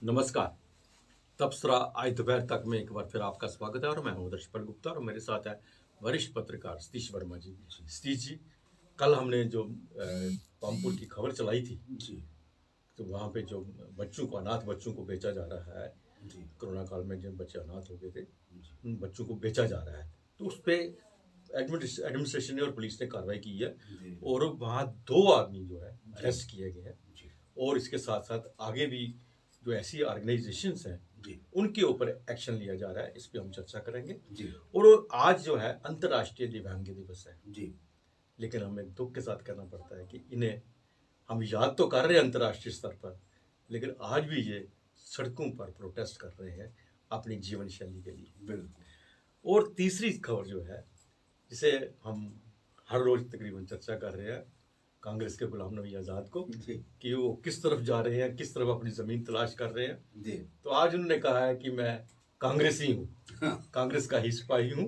नमस्कार। तबसरा आज दोपहर तक में एक बार फिर आपका स्वागत है और मैं हूं दर्शपल गुप्ता और मेरे साथ है वरिष्ठ पत्रकार सतीश वर्मा जी। सतीश जी, कल हमने जो पामपुर की खबर चलाई थी जी तो वहाँ पे जो बच्चों को अनाथ बच्चों को बेचा जा रहा है, जी कोरोना काल में जिन बच्चे अनाथ हो गए थे जी उन बच्चों को बेचा जा रहा है, तो उस पर एडमिनिस्ट्रेशन ने और पुलिस ने कार्रवाई की है जी और वहाँ 2 आदमी जो है अरेस्ट किए गए हैं। जी और इसके साथ साथ आगे भी जो ऐसी ऑर्गेनाइजेशंस हैं जी उनके ऊपर एक्शन लिया जा रहा है, इस पे हम चर्चा करेंगे। जी और आज जो है अंतर्राष्ट्रीय दिव्यांग दिवस है, जी लेकिन हमें दुख के साथ कहना पड़ता है कि इन्हें हम याद तो कर रहे हैं अंतर्राष्ट्रीय स्तर पर, लेकिन आज भी ये सड़कों पर प्रोटेस्ट कर रहे हैं अपनी जीवन शैली के लिए। बिल्कुल। और तीसरी खबर जो है जिसे हम हर रोज तकरीबन चर्चा कर रहे हैं, कांग्रेस के गुलाम नबी आज़ाद को जी कि वो किस तरफ जा रहे हैं, किस तरफ अपनी ज़मीन तलाश कर रहे हैं। जी तो आज उन्होंने कहा है कि मैं कांग्रेसी हूँ, हाँ कांग्रेस का ही सिपाही हूँ।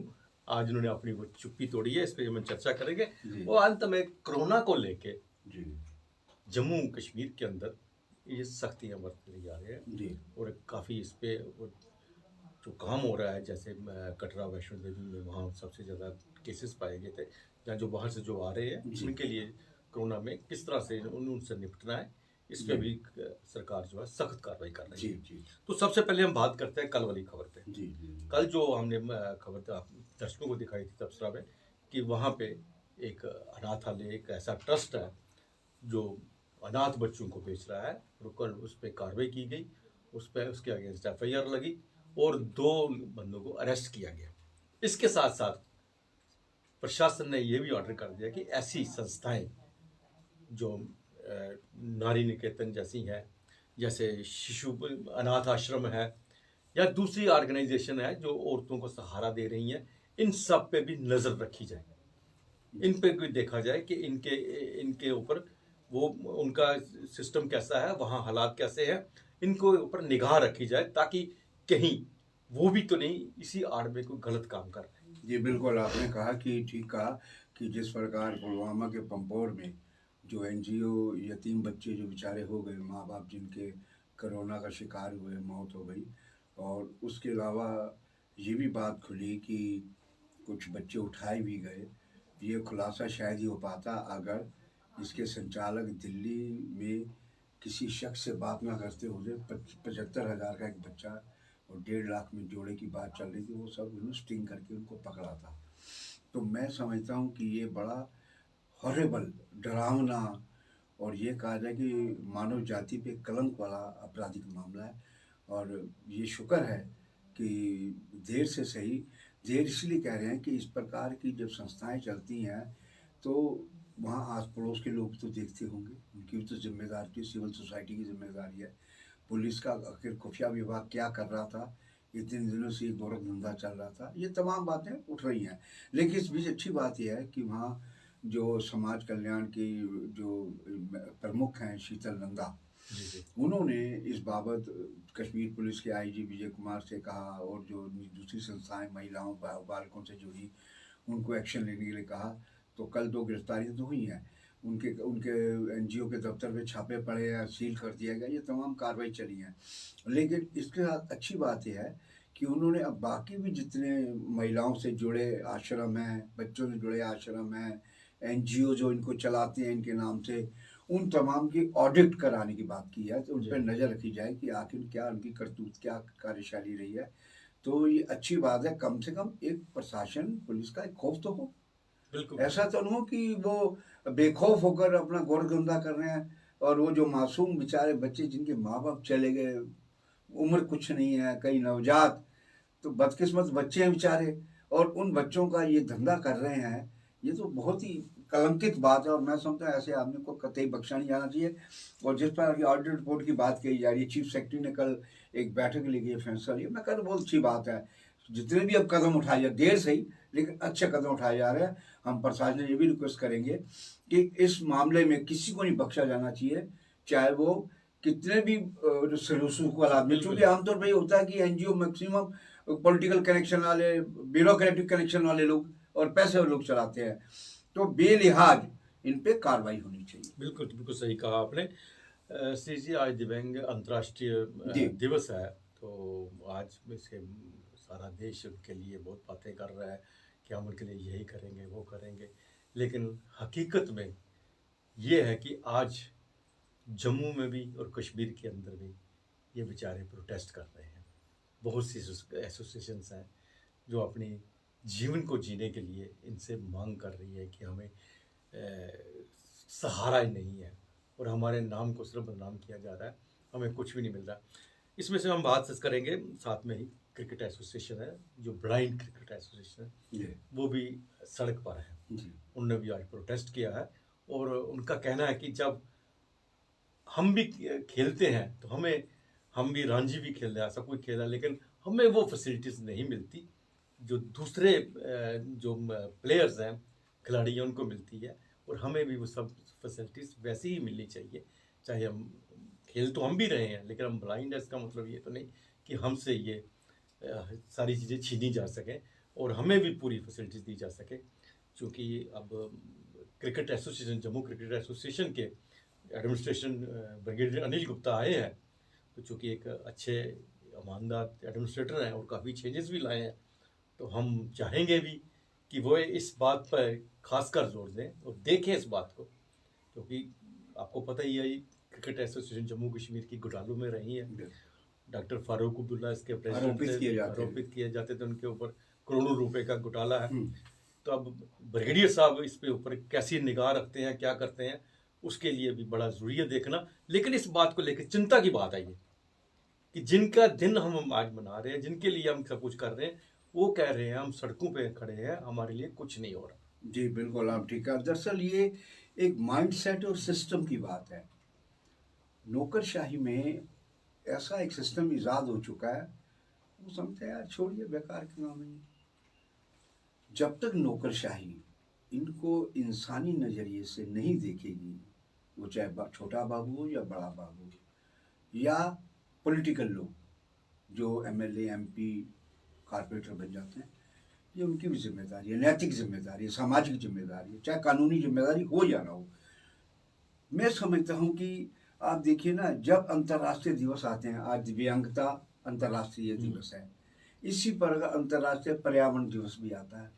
आज उन्होंने अपनी वो चुप्पी तोड़ी है, इस पर हम चर्चा करेंगे। जी और अंत में कोरोना को लेके जी जम्मू कश्मीर के अंदर ये सख्तियाँ बरती जा रही हैं जी और काफ़ी इस पे जो काम हो रहा है, जैसे कटरा वैष्णो देवी में वहाँ सबसे ज़्यादा केसेस पाए गए थे, जहाँ जो बाहर से जो आ रहे हैं जी उनके लिए कोरोना में किस तरह से उनसे निपटना है, इस पे जी भी सरकार जो है सख्त कार्रवाई कर रही जी है। जी तो सबसे पहले हम बात करते हैं कल वाली खबर पे। जी जी कल जो हमने खबर दर्शकों को दिखाई थी तबसरा में कि वहाँ पे एक अनाथालय, एक ऐसा ट्रस्ट है जो अनाथ बच्चों को बेच रहा है, और कल उस पर कार्रवाई की गई, उस पर उसके अगेंस्ट एफआईआर लगी और 2 बंदों को अरेस्ट किया गया। इसके साथ साथ प्रशासन ने यह भी ऑर्डर कर दिया कि ऐसी संस्थाएं जो नारी निकेतन जैसी हैं, जैसे शिशु अनाथ आश्रम है या दूसरी ऑर्गेनाइजेशन है जो औरतों को सहारा दे रही हैं, इन सब पे भी नज़र रखी जाए, इन पे भी देखा जाए कि इनके इनके ऊपर वो उनका सिस्टम कैसा है, वहाँ हालात कैसे हैं, इनको ऊपर निगाह रखी जाए ताकि कहीं वो भी तो नहीं इसी आड़ में कोई गलत काम कर रहे हैं। जी बिल्कुल। आपने कहा कि ठीक कहा कि जिस प्रकार पुलवामा के पंपोर में जो एनजीओ यतीम बच्चे जो बेचारे हो गए, माँ बाप जिनके कोरोना का शिकार हुए, मौत हो गई, और उसके अलावा ये भी बात खुली कि कुछ बच्चे उठाए भी गए। ये खुलासा शायद ही हो पाता अगर इसके संचालक दिल्ली में किसी शख्स से बात ना करते होते। 75,000 का एक बच्चा और 1.5 लाख में जोड़े की बात चल रही थी, वो सब उन्होंने स्टिंग करके उनको पकड़ा था। तो मैं समझता हूँ कि ये बड़ा हॉरेबल, डरावना, और ये कहा जाए कि मानव जाति पे कलंक वाला आपराधिक मामला है। और ये शुक्र है कि देर से सही, देर इसलिए कह रहे हैं कि इस प्रकार की जब संस्थाएं चलती हैं तो वहाँ आस पड़ोस के लोग तो देखते होंगे, उनकी भी तो जिम्मेदारी, सिविल सोसाइटी की जिम्मेदारी है। पुलिस का आखिर खुफिया विभाग क्या कर रहा था, इतने दिनों से गोरख धंधा चल रहा था, ये तमाम बातें उठ रही हैं। लेकिन इस बीच अच्छी बात यह है कि वहाँ जो समाज कल्याण की जो प्रमुख हैं शीतल नंदा, उन्होंने इस बाबत कश्मीर पुलिस के आईजी विजय कुमार से कहा और जो दूसरी संस्थाएं महिलाओं बालकों से जुड़ी उनको एक्शन लेने के लिए कहा। तो कल 2 गिरफ्तारियाँ तो हुई हैं, उनके उनके एनजीओ के दफ्तर में छापे पड़े हैं, सील कर दिया गया, ये तमाम कार्रवाई चली हैं। लेकिन इसके साथ अच्छी बात यह है कि उन्होंने अब बाकी भी जितने महिलाओं से जुड़े आश्रम हैं, बच्चों से जुड़े आश्रम हैं, एनजीओ जो इनको चलाते हैं इनके नाम से, उन तमाम की ऑडिट कराने की बात की है। तो उन पर नज़र रखी जाए कि आखिर क्या उनकी करतूत, क्या कार्यशैली रही है। तो ये अच्छी बात है, कम से कम एक प्रशासन, पुलिस का एक खौफ तो हो। बिल्कुल ऐसा तो नहीं हो कि वो बेखौफ होकर अपना गोरधंधा कर रहे हैं, और वो जो मासूम बेचारे बच्चे जिनके माँ बाप चले गए, उम्र कुछ नहीं है, कई नवजात, तो बदकिस्मत बच्चे हैं बेचारे, और उन बच्चों का ये धंधा कर रहे हैं, ये तो बहुत ही कलंकित बात है। और मैं समझता हूँ ऐसे आदमी को कतई बख्शा नहीं जाना चाहिए। और जिस तरह की ऑडिट रिपोर्ट की बात कही जा रही है, चीफ सेक्रेटरी ने कल एक बैठक लेके फैसला लिया, मैं कल बहुत अच्छी बात है। जितने भी अब कदम उठाए जा, देर सही लेकिन अच्छे कदम उठाए जा रहे हैं। हम प्रशासन से ये भी रिक्वेस्ट करेंगे कि इस मामले में किसी को नहीं बख्शा जाना चाहिए, चाहे वो कितने भी सलूक वाला आदमी। चूँकि आमतौर पर ये होता है कि एनजीओ मैक्सिमम पॉलिटिकल कनेक्शन वाले, ब्यूरोक्रेटिक कनेक्शन वाले लोग और पैसे वाले लोग चलाते हैं, तो बेलिहाज इन पे कार्रवाई होनी चाहिए। बिल्कुल बिल्कुल सही कहा आपने। श्री जी, आज दिव्यांग अंतर्राष्ट्रीय जी दिवस है। तो आज में से सारा देश उनके लिए बहुत बातें कर रहा है कि हम उनके लिए यही करेंगे, वो करेंगे। लेकिन हकीकत में ये है कि आज जम्मू में भी और कश्मीर के अंदर भी ये बेचारे प्रोटेस्ट कर रहे हैं। बहुत सी एसोसिएशंस हैं जो अपनी जीवन को जीने के लिए इनसे मांग कर रही है कि हमें सहारा ही नहीं है और हमारे नाम को सिर्फ बदनाम किया जा रहा है, हमें कुछ भी नहीं मिल रहा। इसमें से हम बात करेंगे, साथ में ही क्रिकेट एसोसिएशन है, जो ब्लाइंड क्रिकेट एसोसिएशन है, जी वो भी सड़क पर है। जी उन्होंने भी आज प्रोटेस्ट किया है और उनका कहना है कि जब हम भी खेलते हैं तो हम भी रणजी भी खेल रहे हैं, सब कुछ खेल रहा है, लेकिन हमें वो फैसिलिटीज़ नहीं मिलती जो दूसरे जो प्लेयर्स हैं, खिलाड़ी हैं, उनको मिलती है। और हमें भी वो सब फैसिलिटीज़ वैसे ही मिलनी चाहिए, चाहे हम खेल तो हम भी रहे हैं, लेकिन हम ब्लाइंड है, इसका मतलब ये तो नहीं कि हमसे ये सारी चीज़ें छीनी जा सकें और हमें भी पूरी फैसिलिटीज़ दी जा सके। क्योंकि अब cricket association, Jammu cricket association के एडमिनिस्ट्रेशन ब्रिगेडियर अनिल गुप्ता आए हैं, तो चूँकि एक अच्छे ईमानदार एडमिनिस्ट्रेटर हैं और काफ़ी चेंजेस भी लाए हैं, तो हम चाहेंगे भी कि वो इस बात पर खासकर जोर दें और देखें इस बात को। क्योंकि आपको पता ही है, क्रिकेट एसोसिएशन जम्मू कश्मीर की घोटालों में रही है। डॉक्टर फारूक अब्दुल्ला इसके प्रेसिडेंट आरोपित किए जाते थे, उनके ऊपर करोड़ों रुपए का घोटाला है। तो अब ब्रिगेडियर साहब इस पे ऊपर कैसी निगाह रखते हैं, क्या करते हैं, उसके लिए भी बड़ा जरूरी है देखना। लेकिन इस बात को लेकर चिंता की बात आई है कि जिनका दिन हम आज मना रहे हैं, जिनके लिए हम सब कुछ कर रहे हैं, वो कह रहे हैं हम सड़कों पे खड़े हैं, हमारे लिए कुछ नहीं हो रहा। जी बिल्कुल, आप ठीक है। दरअसल ये एक माइंडसेट और सिस्टम की बात है। नौकरशाही में ऐसा एक सिस्टम ईजाद हो चुका है, वो समझते हैं यार छोड़िए, बेकार के काम है। जब तक नौकरशाही इनको इंसानी नज़रिए से नहीं देखेगी, वो चाहे छोटा बाबू हो या बड़ा बाबू या पॉलिटिकल लोग जो एमएलए, एमपी, कारपोरेटर बन जाते हैं, ये उनकी भी जिम्मेदारी है, नैतिक जिम्मेदारी है, सामाजिक जिम्मेदारी है, चाहे कानूनी जिम्मेदारी हो या ना हो। मैं समझता हूँ कि आप देखिए ना, जब अंतर्राष्ट्रीय दिवस आते हैं, आज दिव्यांगता अंतर्राष्ट्रीय दिवस है, इसी प्रकार अंतर्राष्ट्रीय पर्यावरण दिवस भी आता है,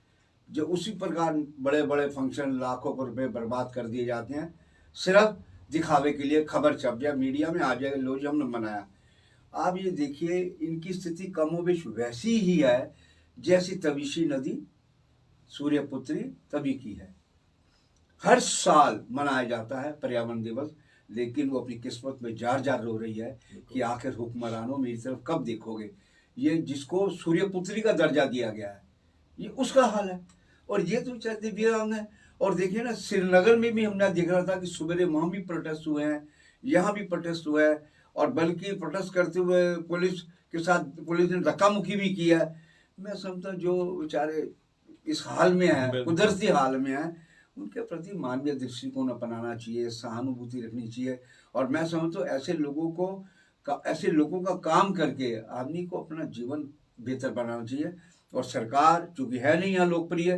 जो उसी प्रकार बड़े बड़े फंक्शन लाखों रुपए बर्बाद कर दिए जाते हैं सिर्फ दिखावे के लिए, खबर छप जाए, मीडिया में आ जाए, लो जी हमने मनाया। आप ये देखिए, इनकी स्थिति कमोबेश वैसी ही है जैसी तविशी नदी सूर्यपुत्री तभी की है। हर साल मनाया जाता है पर्यावरण दिवस, लेकिन वो अपनी किस्मत में जार जार रो रही है कि आखिर हुक्मरानों मेरी तरफ कब देखोगे। ये जिसको सूर्यपुत्री का दर्जा दिया गया है, ये उसका हाल है। और ये तो चाहे दिव्यांग है। और देखिए ना, श्रीनगर में भी हमने देख रहा था कि सवेरे वहाँ भी प्रोटेस्ट हुए हैं, यहाँ भी प्रोटेस्ट हुआ है, और बल्कि प्रोटेस्ट करते हुए पुलिस के साथ पुलिस ने धक्का मुक्की भी किया है। मैं समझता जो बेचारे इस हाल में है, कुदरती हाल में है, उनके प्रति मानवीय दृष्टिकोण अपनाना चाहिए, सहानुभूति रखनी चाहिए। और मैं समझता हूँ ऐसे लोगों का काम करके आदमी को अपना जीवन बेहतर बनाना चाहिए। और सरकार चूंकि है नहीं यहाँ लोकप्रिय,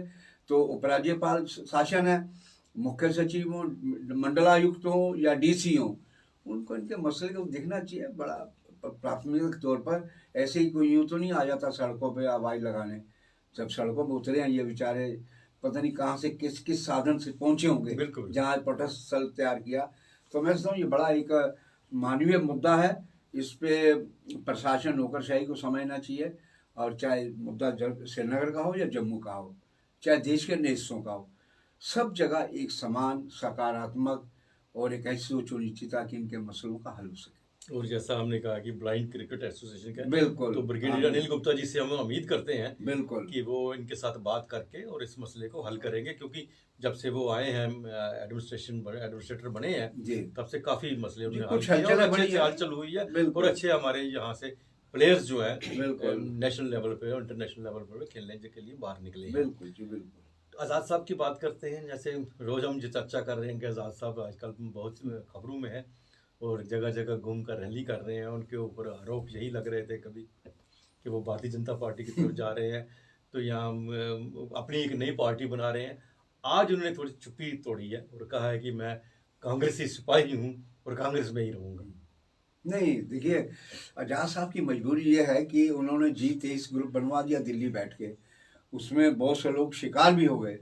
तो उपराज्यपाल शासन है, मुख्य सचिव हो, मंडलायुक्त हो या डीसी हो, उनको इनके मसले को देखना चाहिए बड़ा प्राथमिक तौर पर। ऐसे ही कोई यूँ तो नहीं आ जाता सड़कों पे आवाज़ लगाने। जब सड़कों पे उतरे हैं ये बेचारे, पता नहीं कहाँ से किस किस साधन से पहुँचे होंगे जहाँ प्रोटेस्ट स्थल तैयार किया। तो मैं समझता हूँ ये बड़ा एक मानवीय मुद्दा है, इस पे प्रशासन नौकरशाही को समझना चाहिए। और चाहे मुद्दा श्रीनगर का हो या जम्मू का हो, चाहे देश के अन्य हिस्सों का हो, सब जगह एक समान, सकारात्मक और एक ऐसी सोच होनी चाहिए ताकि इनके मसलों का हल हो सके। और जैसा हमने कहा कि ब्लाइंड क्रिकेट एसोसिएशन का, बिल्कुल, तो ब्रिगेडियर अनिल गुप्ता जी से हम उम्मीद करते हैं बिल्कुल कि वो इनके साथ बात करके और इस मसले को हल करेंगे। क्योंकि जब से वो आए हैं, एडमिनिस्ट्रेटर बने हैं, तब से काफ़ी मसले हलचल हुई है और अच्छे हमारे यहाँ से प्लेयर्स जो है नेशनल लेवल पे और इंटरनेशनल लेवल पे खेलने के लिए बाहर निकले हैं। बिल्कुल जी बिल्कुल। आज़ाद साहब की बात करते हैं, जैसे रोज़ हम जो चर्चा कर रहे हैं कि आज़ाद साहब आजकल बहुत खबरों में है और जगह जगह घूम कर रैली कर रहे हैं। उनके ऊपर आरोप यही लग रहे थे कभी कि वो भारतीय जनता पार्टी की तरफ जा रहे हैं, तो यहाँ अपनी एक नई पार्टी बना रहे हैं। आज उन्होंने थोड़ी चुप्पी तोड़ी है और कहा है कि मैं कांग्रेसी सिपाही हूँ और कांग्रेस में ही रहूंगा। नहीं, देखिए, आजाद साहब की मजबूरी ये है कि उन्होंने G23 ग्रुप बनवा दिया दिल्ली बैठ के। उसमें बहुत से लोग शिकार भी हो गए,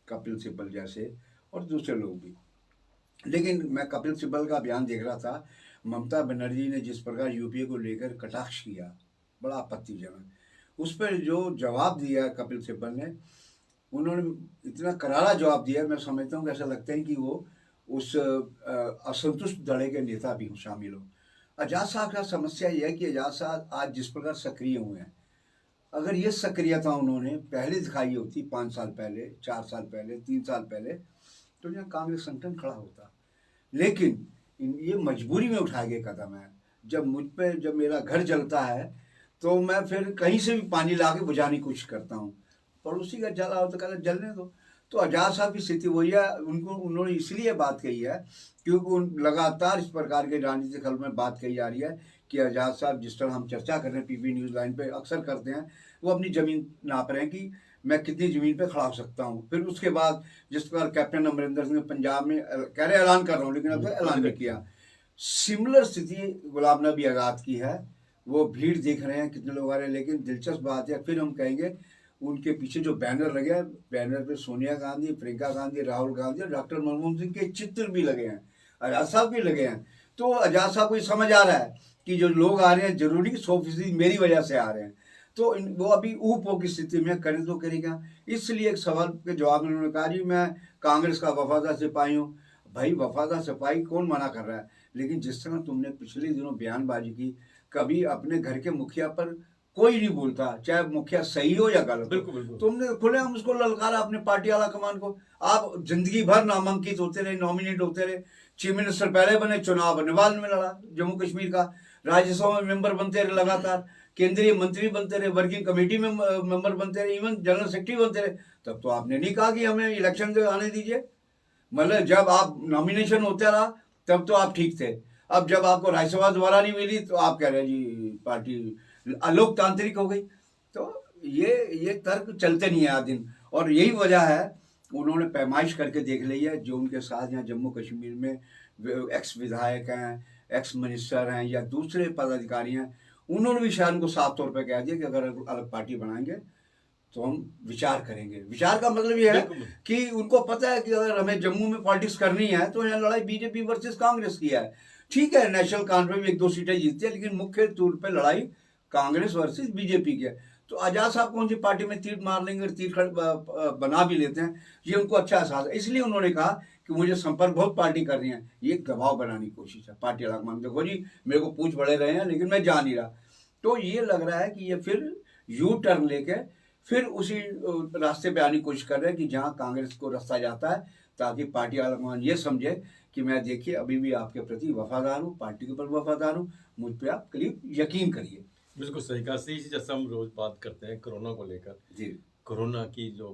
कपिल सिब्बल जैसे और दूसरे लोग भी। लेकिन मैं कपिल सिब्बल का बयान देख रहा था, ममता बनर्जी ने जिस प्रकार यूपीए को लेकर कटाक्ष किया, बड़ा आपत्तिजनक। उस पर जो जवाब दिया कपिल सिब्बल ने, उन्होंने इतना करारा जवाब दिया, मैं समझता हूँ कि ऐसा लगता है कि वो उस असंतुष्ट धड़े के नेता भी शामिल हो। आजाद साहब का समस्या यह है कि आजाद साहब आज जिस प्रकार सक्रिय हुए हैं, अगर ये सक्रियता उन्होंने पहले दिखाई होती 5 साल पहले, 4 साल पहले, 3 साल पहले, तो यहाँ कांग्रेस संगठन खड़ा होता। लेकिन ये मजबूरी में उठाए गए कदम है। जब मेरा घर जलता है तो मैं फिर कहीं से भी पानी ला के बुझाने की कोशिश करता हूँ। पड़ोसी का जला हो तो कहता जलने दो। तो आजाद साहब की स्थिति वही है। उन्होंने इसलिए बात कही है क्योंकि लगातार इस प्रकार के राजनीतिक हल में बात कही जा रही है कि आजाद साहब, जिस तरह हम चर्चा कर रहे हैं पीबी न्यूज़ लाइन पे अक्सर करते हैं, वो अपनी ज़मीन नाप रहे हैं कि मैं कितनी ज़मीन पे खड़ा हो सकता हूँ। फिर उसके बाद जिस प्रकार कैप्टन अमरिंदर सिंह पंजाब में कह रहे ऐलान कर रहा हूँ, लेकिन अब तक ऐलान नहीं किया। सिमिलर स्थिति गुलाम नबी आज़ाद की है। वो भीड़ देख रहे हैं कितने लोग आ रहे हैं, लेकिन दिलचस्प बात है, फिर हम कहेंगे उनके पीछे जो बैनर लगे हैं, बैनर पे सोनिया गांधी, प्रियंका गांधी, राहुल गांधी और डॉक्टर मनमोहन सिंह के चित्र भी लगे हैं, आजाद साहब भी लगे हैं। तो आजाद साहब को ये समझ आ रहा है कि जो लोग आ रहे हैं जरूरी 100% मेरी वजह से आ रहे हैं। तो वो अभी ऊपो की स्थिति में करे तो करेगा। इसलिए एक सवाल के जवाब में उन्होंने कहा जी मैं कांग्रेस का वफादार सिपाही हूँ। भाई, वफादार सिपाही कौन मना कर रहा है? लेकिन जिस तरह तुमने पिछले दिनों बयानबाजी की, कभी अपने घर के मुखिया पर कोई नहीं बोलता, चाहे मुखिया सही हो या गलत हो। तुमने खुलेआम उसको ललकारा अपने पार्टी वाला कमान को। आप जिंदगी भर नामांकित होते रहे, नॉमिनेट होते रहे, चीफ मिनिस्टर पहले बने, चुनाव नेपाल में लड़ा, जम्मू कश्मीर का राज्यसभा में मेंबर बनते रहे लगातार, केंद्रीय मंत्री बनते रहे, वर्किंग कमेटी में मेंबर बनते रहे, इवन जनरल सेक्रेटरी बनते रहे। तब तो आपने नहीं कहा कि हमें इलेक्शन से आने दीजिए। मतलब जब आप नॉमिनेशन होता रहा तब तो आप ठीक थे। अब जब आपको राज्यसभा दोबारा नहीं मिली तो आप कह रहे हैं जी पार्टी अलोकतांत्रिक हो गई। तो ये तर्क चलते नहीं है आज दिन। और यही वजह है उन्होंने पैमाइश करके देख ली है। जो उनके साथ यहाँ जम्मू कश्मीर में एक्स विधायक हैं, एक्स मिनिस्टर हैं या दूसरे पदाधिकारी हैं, उन्होंने भी शायद उनको साफ तौर पर कह दिया कि अगर अलग पार्टी बनाएंगे तो हम विचार करेंगे। विचार का मतलब ये है कि उनको पता है कि अगर हमें जम्मू में पॉलिटिक्स करनी है तो यहाँ लड़ाई बीजेपी वर्सेस कांग्रेस की है। ठीक है, नेशनल कॉन्फ्रेंस में 1-2 सीटें जीतती है, लेकिन मुख्य तौर पे लड़ाई कांग्रेस वर्सेस बीजेपी की है। तो आजाद साहब कौन सी पार्टी में तीर मार लेंगे, तीर बना भी लेते हैं, ये उनको अच्छा एहसास है। इसलिए उन्होंने कहा कि मुझे संपर्क बहुत पार्टी कर रही है। ये दबाव बनाने की कोशिश है पार्टी अलग मान, देखो जी मेरे को पूछ बड़े रहे हैं लेकिन मैं जा नहीं रहा। तो ये लग रहा है कि ये फिर यू टर्न लेके फिर उसी रास्ते पे आने की कोशिश कर रहे हैं कि जहां कांग्रेस को रास्ता जाता है, ताकि पार्टी आलाकमान ये समझे कि मैं देखिए अभी भी आपके प्रति वफादार हूँ, पार्टी के ऊपर वफादार हूँ, मुझ पर आप करीब यकीन करिए। बिल्कुल सही कहा। सही, जैसे हम रोज बात करते हैं कोरोना को लेकर जी, कोरोना की जो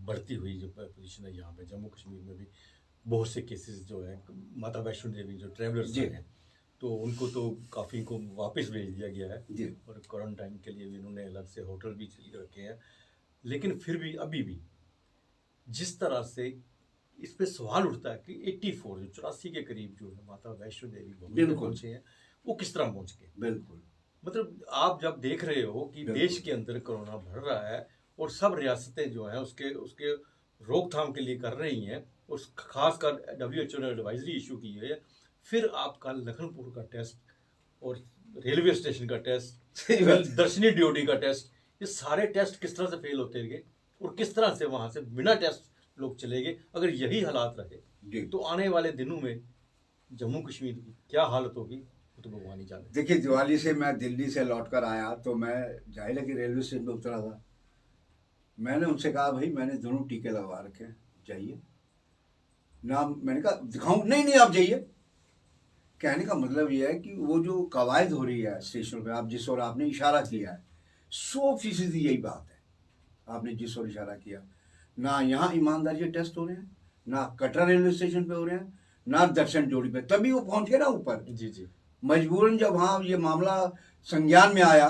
बढ़ती हुई जो पोजीशन है यहाँ पे जम्मू कश्मीर में भी बहुत से केसेस जो है, माता वैष्णो देवी जो ट्रैवलर्स हैं तो उनको तो काफ़ी को वापस भेज दिया गया है जी, और क्वारंटाइन के लिए भी इन्होंने अलग से होटल भी रखे हैं। लेकिन फिर भी अभी भी जिस तरह से इस पे सवाल उठता है कि 84 जो 84 के करीब जो है माता वैष्णो देवी पहुंचे हैं, वो किस तरह पहुंच गए। बिल्कुल, मतलब आप जब देख रहे हो कि देश के अंदर कोरोना बढ़ रहा है और सब रियासतें जो हैं उसके रोकथाम के लिए कर रही हैं, उस खासकर WHO ने एडवाइजरी इशू की है, फिर आपका लखनपुर का टेस्ट और रेलवे स्टेशन का टेस्ट, दर्शनी ड्यूटी का टेस्ट, ये सारे टेस्ट किस तरह से फेल होते गए और किस तरह से वहां से बिना टेस्ट लोग चले गए। अगर यही हालात रहे तो आने वाले दिनों में जम्मू कश्मीर की क्या हालत होगी तो भगवान ही जाने। देखिए, दिवाली से मैं दिल्ली से लौट कर आया तो मैं जाहिर है कि रेलवे स्टेशन पर उतरा था। मैंने उनसे कहा भाई मैंने दोनों टीके लगवा रखे हैं, जाइए ना। मैंने कहा दिखाऊं? नहीं आप जाइए। कहने का मतलब यह है कि वो जो कवायद हो रही है स्टेशन पे, आप जिस ओर आपने इशारा किया है, 100% यही बात है। आपने जिस ओर इशारा किया, ना यहाँ ईमानदारी के टेस्ट हो रहे हैं, ना कटरा रेलवे स्टेशन पे हो रहे हैं, ना दर्शन जोड़ी पे, तभी वो पहुंच गए ना ऊपर। जी मजबूरन जब वहाँ ये मामला संज्ञान में आया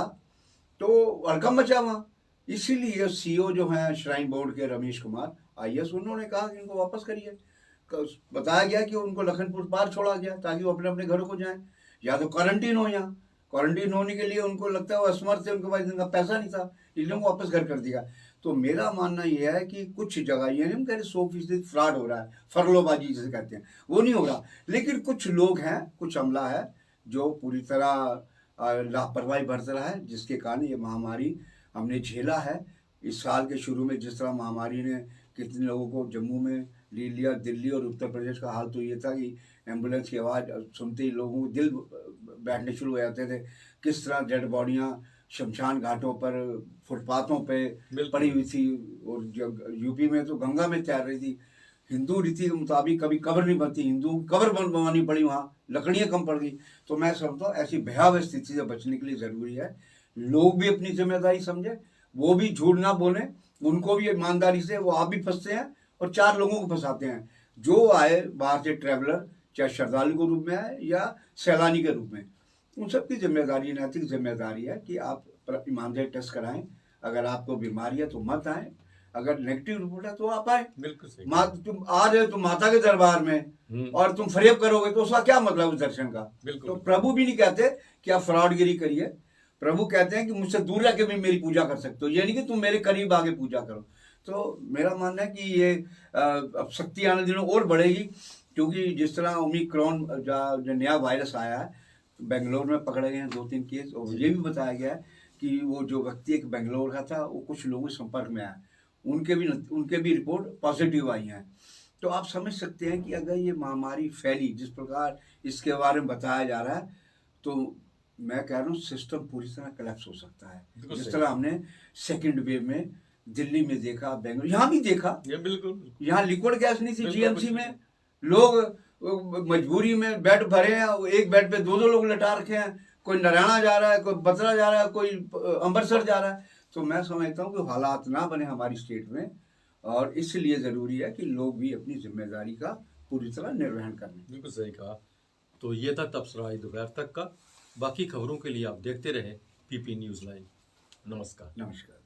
तो हड़कंप मचा वहाँ। इसीलिए CEO जो हैं श्राइन बोर्ड के रमेश कुमार IAS, उन्होंने कहा कि इनको वापस करिए। बताया गया कि उनको लखनपुर पार छोड़ा गया ताकि वो अपने अपने घरों को जाएं, या तो क्वारंटीन हो। यहाँ क्वारंटीन होने के लिए उनको लगता है वो असमर्थ थे, उनके पास इनका पैसा नहीं था, इसलिए उनको वापस घर कर दिया। तो मेरा मानना यह है कि कुछ जगह ये नहीं हम कह रहे 100% फ्रॉड हो रहा है, फरलोबाजी जिसे कहते हैं, वो नहीं हो रहा, लेकिन कुछ लोग हैं, कुछ अमला है जो पूरी तरह लापरवाही बरत रहा है, जिसके कारण ये महामारी हमने झेला है। इस साल के शुरू में जिस तरह महामारी ने कितने लोगों को जम्मू में ले लिया, दिल्ली और उत्तर प्रदेश का हाल तो ये था कि एम्बुलेंस की आवाज़ सुनते ही लोगों को दिल बैठने शुरू हो जाते थे। किस तरह डेड बॉडियाँ शमशान घाटों पर, फुटपाथों पे पड़ी हुई थी, और जब यूपी में तो गंगा में तैर रही थी। हिंदू रीति के मुताबिक कभी कब्र नहीं बनती, हिंदू कब्र बनवानी पड़ी, वहाँ लकड़ियाँ कम पड़ गई। तो मैं समझता हूँ ऐसी भयावह स्थिति से बचने के लिए ज़रूरी है लोग भी अपनी जिम्मेदारी समझे, वो भी झूठ ना बोले, उनको भी ईमानदारी से, वो आप भी फंसते हैं और 4 लोगों को फंसाते हैं। जो आए बाहर से ट्रैवलर, चाहे श्रद्धालु के रूप में आए या सैलानी के रूप में, उन सब की जिम्मेदारी, नैतिक जिम्मेदारी है कि आप ईमानदारी टेस्ट कराएं। अगर आपको बीमारी है तो मत आए, अगर नेगेटिव रिपोर्ट है तो आप आए। बिल्कुल सही। तुम आ रहे हो तुम माता के दरबार में और तुम फरेब करोगे तो उसका क्या मतलब उस दर्शन का? तो प्रभु भी नहीं कहते कि आप फ्रॉडगिरी करिए, प्रभु कहते हैं कि मुझसे दूर रह के भी मेरी पूजा कर सकते हो, ये नहीं कि तुम मेरे करीब आगे पूजा करो। तो मेरा मानना है कि ये अब शक्ति आने दिनों और बढ़ेगी, क्योंकि जिस तरह ओमिक्रॉन जो नया वायरस आया है, बेंगलोर में पकड़े गए हैं 2-3 केस, और ये भी बताया गया है कि वो जो व्यक्ति एक बेंगलोर का था वो कुछ लोगों के संपर्क में आया, उनके भी रिपोर्ट पॉजिटिव आई हैं। तो आप समझ सकते हैं कि अगर ये महामारी फैली जिस प्रकार इसके बारे में बताया जा रहा है, तो मैं कह रहा हूँ सिस्टम पूरी तरह कोलैप्स हो सकता है, जिस तरह हमने सेकंड वेव में दिल्ली में देखा, बेंगलुरु, यहाँ भी देखा। बिल्कुल, यहाँ लिक्विड गैस नहीं थी जीएमसी में, लोग मजबूरी में बेड भरे हैं, एक बेड पे 2-2 लोग लटा रखे हैं, कोई नरैना जा रहा है, कोई बतरा जा रहा है, कोई अमृतसर जा रहा है। तो मैं समझता हूँ कि हालात ना बने हमारी स्टेट में, और इसलिए ज़रूरी है कि लोग भी अपनी जिम्मेदारी का पूरी तरह निर्वहन करें। बिल्कुल सही कहा। तो ये था तबसरा दोपहर तक का। बाकी खबरों के लिए आप देखते रहें पीपी न्यूज़ लाइव। नमस्कार। नमस्कार।